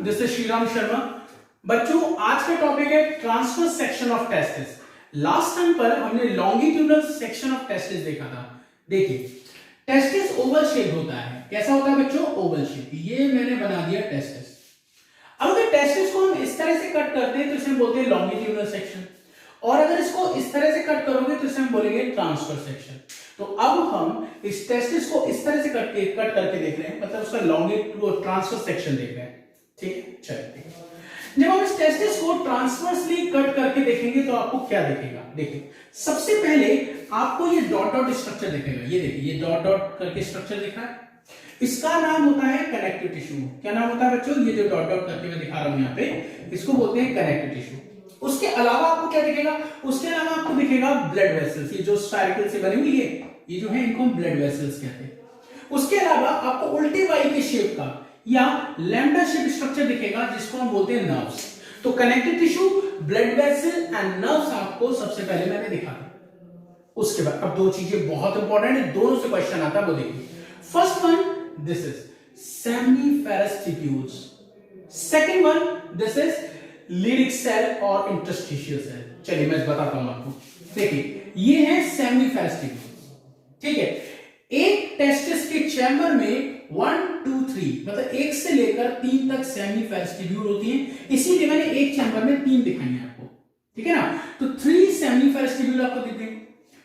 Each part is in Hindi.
This is Shriram Sharma. बच्चों आज का टॉपिक है transverse section of testis. Last time पर हमने लॉन्गिट्यूडनल सेक्शन ऑफ टेस्टिस देखा था। देखिए टेस्टिस ओवल शेप होता है। कैसा होता है बच्चों? Oval shape. ये मैंने बना दिया टेस्टिस। अब अगर टेस्टिस को हम इस तरह से कट करते हैं तो इसे हम बोलते हैं लॉन्गिट्यूडनल सेक्शन, और अगर इसको इस तरह से कट करोगे तो इसे हम बोलेंगे ट्रांसवर्स सेक्शन। तो अब हम इस टेस्टिस को इस तरह से कट करके देख रहे हैं, मतलब उसका लॉन्गिट्यूड ट्रांसवर्स सेक्शन देख रहे हैं। ठीक है, चलिए जब हम इस टेस्टिस को ट्रांसवर्सली कट करके देखेंगे तो आपको क्या दिखेगा? देखिए सबसे पहले आपको ये डॉट डॉट स्ट्रक्चर दिखेगा। ये देखिए ये डॉट डॉट करके स्ट्रक्चर दिख रहा है, इसका नाम होता है कनेक्टिव टिश्यू। क्या नाम होता है बच्चों? ये जो डॉट डॉट करके मैं दिखा रहा हूं यहाँ पे, इसको बोलते हैं कनेक्टिव टिश्यू। उसके अलावा आपको क्या दिखेगा? उसके अलावा आपको दिखेगा ब्लड वेसल्स। ये जो स्फेरिकल से बने हुए ये जो है इनको हम ब्लड वेसल्स कहते हैं। उसके अलावा आपको उल्टे वाई के शेप का या लैम्डा शेप स्ट्रक्चर दिखेगा जिसको हम बोलते हैं नर्व्स। तो connective tissue, blood vessel and nerves आपको सबसे पहले मैंने दिखाया। उसके बाद अब दो चीजें बहुत इंपॉर्टेंट है, दोनों से क्वेश्चन आता है, वो देखिए। First one this is seminiferous tubules, second one this is Leydig cell और इंटरस्टिशियल सेल। चलिए मैं बताता हूं आपको। देखिए ये है सेमिफेरस ट्यूब्यूल्स। ठीक है, एक टेस्टिस के चैम्बर में 1 2 3 मतलब 1 से लेकर 3 तक सेमिफेरस ट्यूब्यूल होती हैं, इसीलिए मैंने एक चैम्बर में 3 दिखाई है आपको। ठीक है ना, तो 3 सेमिफेरस ट्यूब्यूल आपको दिख गए।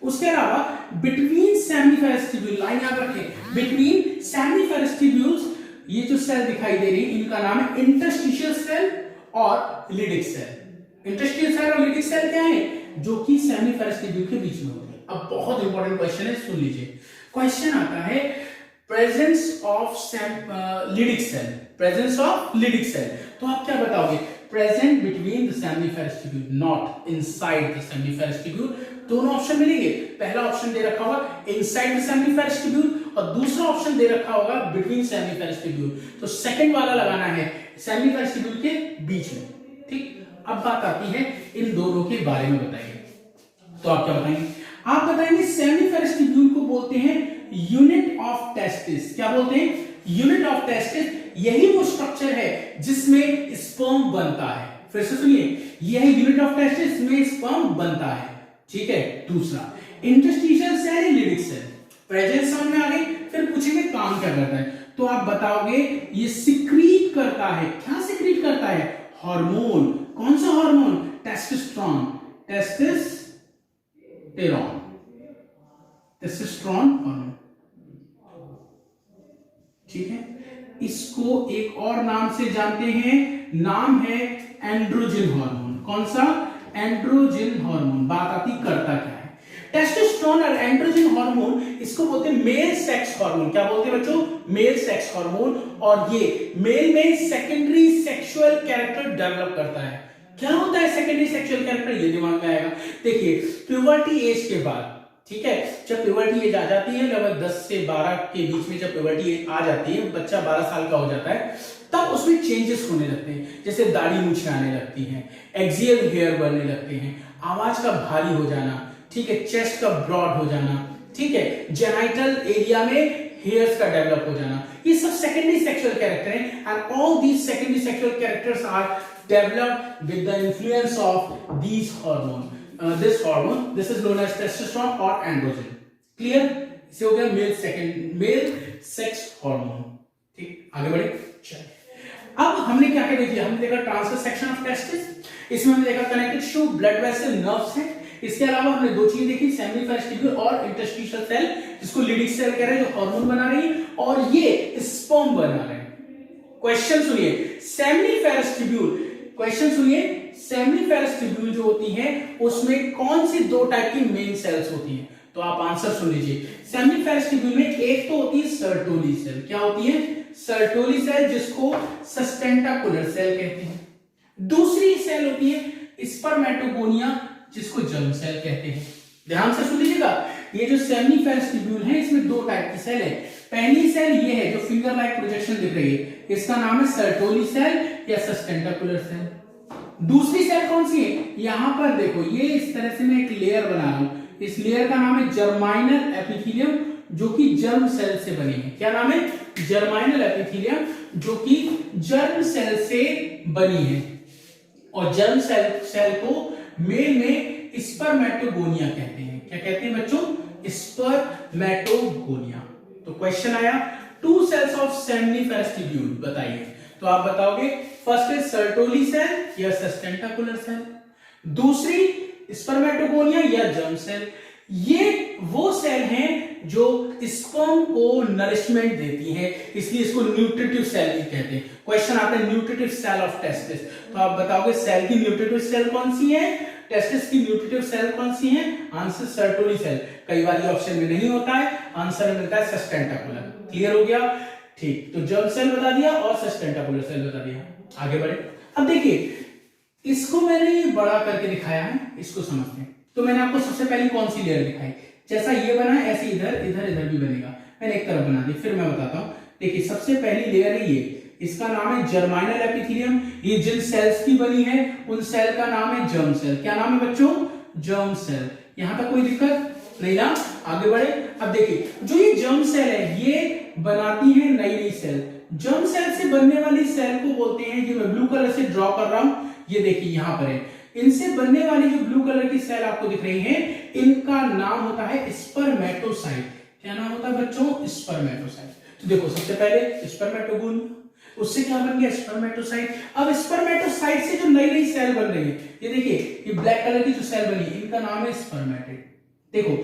उसके अलावा बिटवीन सेमिफेरस ट्यूब्यूल, लाइन याद रखें, बिटवीन सेमिफेरस ट्यूब्यूल्स ये जो सेल दिखाई दे रही है इनका नाम है इंटरस्टिशियल सेल और लिडिक सेल। इंटरस्टिशियल सेल और लिडिक सेल क्या है? जो कि सेमिफेरस ट्यूब्यूल के बीच में होते हैं। अब बहुत इंपॉर्टेंट क्वेश्चन है, सुन लीजिए। क्वेश्चन आता है presence of Leydig cell, presence of Leydig cell. तो आप क्या बताओगे? Present between the seminiferous tubule, not inside the seminiferous tubule. दोनों ऑप्शन मिलेंगे। पहला ऑप्शन दे रखा होगा इनसाइड द सेमिफेरस ट्यूब्यूल और दूसरा ऑप्शन दे रखा होगा बिटवीन सेमिफेरस ट्यूब्यूल। तो सेकंड वाला लगाना है, सेमिफेरस ट्यूब्यूल के बीच में। ठीक, अब बात आती है इन दोनों के बारे में बताइए। तो आप क्या बताएंगे? आप बताएंगे सेमिफेरस ट्यूब्यूल को बोलते हैं यूनिट ऑफ टेस्टिस। क्या बोलते हैं? Unit of testis. यही वो स्ट्रक्चर है जिसमें स्पर्म बनता है। फिर से सुनिए, यह है यूनिट ऑफ टेस्टिस में स्पर्म बनता है। ठीक है, दूसरा interstitial cell, Leydig cell. Presence समझ में आ गई। फिर पूछेंगे काम क्या करता है, तो आप बताओगे ये सिक्रीट करता है। क्या सिक्रीट करता है? हार्मोन। कौन सा हार्मोन? Testosterone, testosterone hormone. ठीक है, इसको एक और नाम से जानते हैं, नाम है एंड्रोजन हार्मोन। कौन सा? Androgen hormone. बात आती करता क्या है? टेस्टोस्टेरोन और एंड्रोजन हार्मोन, इसको बोलते हैं मेल सेक्स हार्मोन। क्या बोलते हैं बच्चों? Male sex hormone. और ये मेल में सेकेंडरी सेक्सुअल कैरेक्टर डेवलप करता है। क्या होता है सेकेंडरी सेक्सुअल कैरेक्टर? ये दिमाग में आएगा। देखिए प्यूबर्टी एज के बाद, ठीक है, जब प्यूबर्टी एज आ जाती है लगभग 10 से 12 के बीच में, जब प्यूबर्टी एज आ जाती है, बच्चा 12 साल का हो जाता है, तब उसमें चेंजेस होने लगते हैं। जैसे दाढ़ी मूछें आने लगती हैं, एक्सियल हेयर बनने लगते हैं, आवाज का भारी हो जाना, ठीक है, चेस्ट का ब्रॉड हो जाना, ठीक है, जेनाइटल एरिया में हेयर्स का डेवलप हो जाना। ये सब सेकेंडरी सेक्सुअल कैरेक्टर हैं and all these secondary sexual characters are developed with the influence of these hormone. this hormone, this is known as testosterone or androgen. Clear? इसे हो गया मेल सेक्स हार्मोन। ठीक, आगे बढ़े। चलिए अब हमने क्या क्या देख लिया? हमने देखा ट्रांसवर्स सेक्शन ऑफ टेस्टिस, इसमें हमने देखा connective tissue, blood vessel, nerves है। इसके अलावा हमने दो चीजें देखी, सेमिफेरस ट्यूब्यूल और इंटरस्टिशियल सेल, जिसको लिडिक सेल कह रहे हैं, जो हार्मोन बना रही है और ये स्पर्म बना रहे हैं। क्वेश्चन सुनिए, सेमिफेरस ट्यूब्यूल, क्वेश्चन सुनिए, सेमिफेरस ट्यूब्यूल जो होती है उसमें कौन सी दो टाइप की मेन सेल्स होती हैं? तो आप आंसर सुन लीजिए। सेमिफेरस ट्यूब्यूल में एक तो होती है सर्टोली सेल। क्या होती है? सर्टोली सेल, जिसको सस्टेंटाकुलर सेल कहते हैं। दूसरी सेल होती है स्पर्मेटोगोनिया, जिसको जर्म सेल कहते हैं। ध्यान से सुन लीजिएगा, ये जो सेमिफेरस ट्यूब्यूल है इसमें दो टाइप की सेल है। पहली सेल ये है जो फिंगर लाइक प्रोजेक्शन दिख रही है, इसका नाम है सर्टोली सेल या सस्टेंटाकुलर सेल। दूसरी सेल कौन सी है? यहां पर देखो, ये इस तरह से मैं एक लेयर बना रहा हूं, इस लेयर का नाम है जर्माइनल एपिथेलियम जो कि जर्म सेल से बनी है। क्या नाम है? जर्माइनल एपिथेलियम, जो कि जर्म सेल से बनी है। और जर्म सेल को मेल में स्पर्मेटोगोनिया कहते हैं। क्या कहते हैं बच्चों? स्पर्मेटोगोनिया। तो क्वेश्चन आया, two cells of seminiferous tubule, बताइए। तो आप बताओगे फर्स्ट इज सर्टोली सेल या सस्टेंटाकुलर सेल, दूसरी स्पर्मेटोगोनिया या जर्म सेल। ये वो सेल हैं जो स्पर्म को नरिशमेंट देती हैं, इसलिए इसको न्यूट्रिटिव सेल भी कहते हैं। क्वेश्चन आता है न्यूट्रिटिव सेल ऑफ टेस्टिस, तो आप बताओगे सेल की न्यूट्रिटिव सेल कौन सी है, टेस्टिस की न्यूट्रिटिव सेल कौन सी है? Answer Sertoli cell. कई बार ये ऑप्शन में नहीं होता है, आंसर में मिलता है सस्टेंटाकुलर। क्लियर हो गया? ठीक, तो जर्म सेल बता दिया और सस्टेंटाकुलर सेल बता दिया। आगे बढ़े। अब देखिए, इसको मैंने बड़ा करके दिखाया है, इसको समझते हैं। तो मैंने आपको सबसे पहले कौन सी लेयर दिखाई, जैसा ये बना है ऐसे इधर इधर इधर भी बनेगा, मैंने एक तरफ बना दी। फिर मैं बताता हूं। देखिए, सबसे पहली लेयर है ये, इसका नाम है जर्माइनल एपिथेलियम। ये जिन सेल्स की बनी है उन सेल का नाम है जर्म सेल। क्या नाम है बच्चों? Germ cell. यहां तक कोई दिक्कत नहीं ना? आगे बढ़े। अब देखिए, जो ये जर्म सेल है ये बनाती है नई नई सेल। जर्म सेल से बनने वाली सेल को बोलते हैं, ये मैं ब्लू कलर से ड्रॉ कर रहा हूं, ये देखिए यहां पर है। इनसे बनने वाली जो ब्लू कलर की सेल आपको दिख रही है, इनका नाम होता है स्पर्मेटोसाइट। क्या नाम होता है बच्चों? स्पर्मेटोसाइट। तो देखो, सबसे पहले स्पर्मेटोगोनिया, उससे क्या बन गया? स्पर्मेटोसाइट। अब स्पर्मेटोसाइट से जो नई नई सेल बन रही है, ये देखिए, ये ब्लैक कलर की जो सेल बनी है, इनका नाम है स्पर्मेटिड। देखो,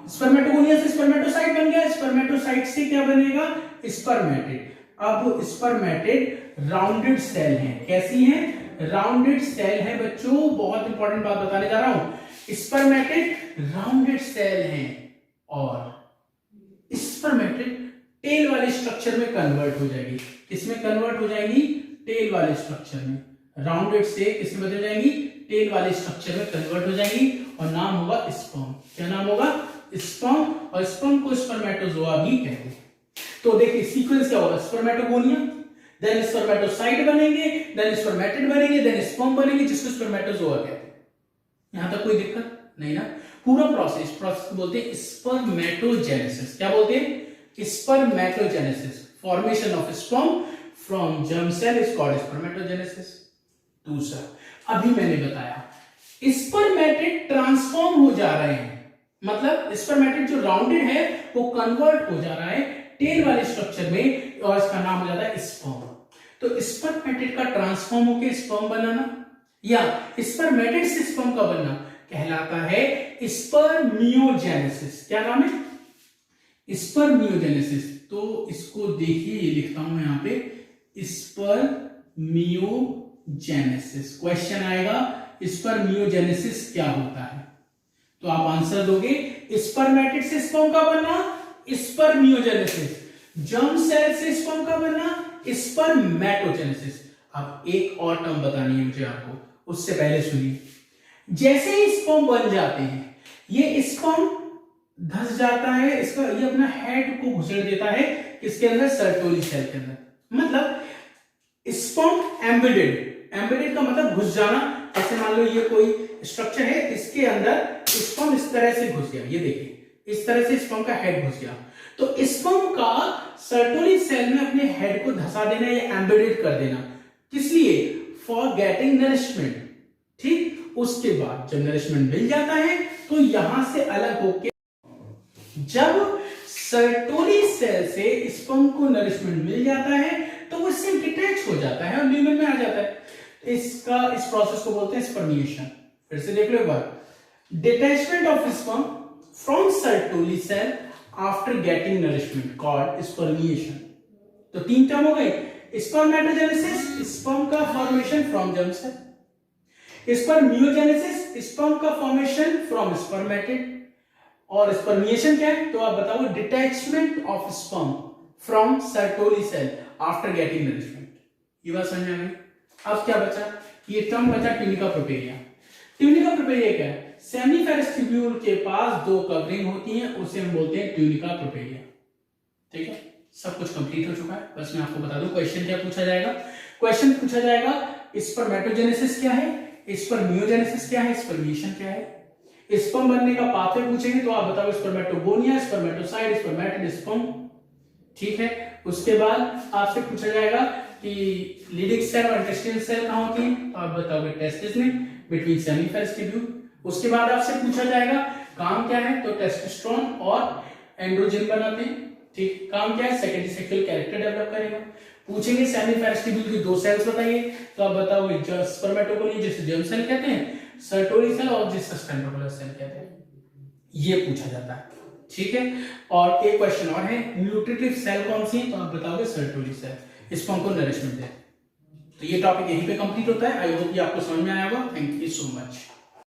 स्पर्मेटोगोनिया से स्पर्मेटोसाइट बन गया, स्पर्मेटोसाइट से क्या बनेगा? स्पर्मेटिड। अब स्पर्मेटिड राउंडेड सेल है। कैसी है? राउंडेड सेल है बच्चों। बहुत इंपॉर्टेंट बात बताने जा रहा हूं, स्पर्मेटिड राउंडेड सेल है और स्पर्मेटिड टेल वाले स्ट्रक्चर में कन्वर्ट हो जाएगी। किसमें कन्वर्ट हो जाएगी? टेल वाले स्ट्रक्चर में। राउंडेड से किसमें बदल जाएंगी? टेल वाले स्ट्रक्चर में कन्वर्ट हो जाएंगी और नाम होगा स्पर्म। क्या नाम होगा? स्पर्म। और स्पर्म को स्पर्मेटोजोआ भी कहते हैं। तो देखिए सीक्वेंस क्या होगा? स्पर्मेटोगोनिया, देन स्पर्मेटोसाइट बनेंगे, देन स्पर्मेटिड बनेंगे, देन स्पर्म बनेंगे, जिसको स्पर्मेटोजोआ कहते हैं। यहां तक कोई दिक्कत नहीं ना? पूरा प्रोसेस को बोलते हैं स्पर्मेटोजेनेसिस। क्या बोलते हैं? Spermatogenesis. Formation of sperm from germ cell is called spermatogenesis. दूसरा, अभी मैंने बताया स्पर्मेटिड ट्रांसफॉर्म हो जा रहे हैं, मतलब स्पर्मेटिड जो राउंडेड है वो कन्वर्ट हो जा रहा है टेल वाले स्ट्रक्चर में और इसका नाम हो जाता है स्पर्म। तो स्पर्मेटिड का ट्रांसफॉर्म होकर स्पर्म बनाना या स्पर्मेटिड से स्पर्म का बनना कहलाता है स्पर्मियोजेनेसिस। क्या नाम है? स्पर्मियोजेनेसिस। तो इसको देखिए, ये लिखता हूं मैं यहां पे, स्पर्मियोजेनेसिस। क्वेश्चन आएगा स्पर्मियोजेनेसिस क्या होता है, तो आप आंसर दोगे स्पर्मेटिड से स्पर्म का बनना स्पर्मियोजेनेसिस, जर्म सेल से स्पर्म का बनना स्पर्मेटोजेनेसिस। अब एक और टर्म बतानी है मुझे आपको, उससे पहले सुनिए। जैसे ही स्पर्म बन जाते हैं, ये स्पर्म धस जाता है, इसका ये अपना हेड को घुसेड़ देता है किसके अंदर? सर्टोली सेल के अंदर। मतलब स्पर्म एम्बेडेड का मतलब घुस जाना। ऐसे मान लो ये कोई स्ट्रक्चर है, इसके अंदर स्पर्म इस तरह से घुस गया, ये देखिए इस तरह से स्पर्म का हेड घुस गया। तो स्पर्म का सर्टोली सेल में अपने हेड को धसा देना या एम्बेडेड कर देना, किस लिए? For getting nourishment. ठीक, उसके बाद जब नरिशमेंट मिल जाता है तो यहां से अलग होके, जब सर्टोली सेल से स्पर्म को नरिशमेंट मिल जाता है तो वो इससे डिटैच हो जाता है और ल्यूमेन में आ जाता है। इस प्रोसेस को बोलते हैं स्पर्मिएशन। फिर से देख लो एक बार, detachment of sperm from Sertoli cell after getting nourishment called spermiation. तो तीन टर्म हो गए, स्पर्मेटोजेनेसिस स्पर्म का formation from germ cell, spermiogenesis sperm का फॉर्मेशन फ्रॉम स्पर्मेटिड, और स्पर्मिएशन क्या है? तो आप बताओ detachment of sperm from Sertoli cell after getting nourishment. ये बात समझ में आ गई? अब क्या बचा? ये टर्म बचा ट्यूनिका प्रोपेरिया। ट्यूनिका प्रोपेरिया क्या है? सेमिनिफेरस ट्यूब्यूल के पास दो कवरिंग होती हैं, उसे हम बोलते हैं ट्यूनिका प्रोपेरिया। ठीक है, सब कुछ कंप्लीट हो चुका है। बस मैं आपको बता दूं क्वेश्चन क्या पूछा जाएगा। क्वेश्चन पूछा जाएगा स्पर्मेटोजेनेसिस क्या है, स्पर्मियोजेनेसिस क्या है, स्पर्मिएशन क्या है। स्पर्म बनने का पाथवे पूछेंगे तो आप बताओ स्पर्मेटोगोनिया, स्पर्मेटोसाइट, स्पर्मेटिड, स्पर्म। ठीक है, उसके बाद आपसे पूछा जाएगा कि लीडिंग सेल और इंटेस्टाइनल सेल कहां होती है, तो आप बताओगे टेस्टिस में, बिटवीन सेमिफेरस ट्यूब्यूल। उसके बाद आपसे पूछा जाएगा काम क्या है, तो टेस्टोस्टेरोन और एंड्रोजन बनाते हैं। ठीक, काम क्या है, सेकेंडरी सेक्सुअल कैरेक्टर डेवलप करेगा। पूछेंगे सेमिफेरस ट्यूब्यूल की दो सेल्स बताइए, तो आप बताओगे स्पर्मेटोगोनिया जिसे जर्म सेल कहते हैं, सर्टोरी सेल और जिसे स्टेनोकुलर सेल कहते हैं, ये पूछा जाता है। ठीक है, और एक क्वेश्चन और है, न्यूट्रिटिव सेल कौन सी है, तो आप बताओगे सर्टोरी सेल, स्पर्म को नरिशमेंट दे। तो ये टॉपिक यहीं पे कंप्लीट होता है। आई होप ये आपको समझ में आया होगा। Thank you so much.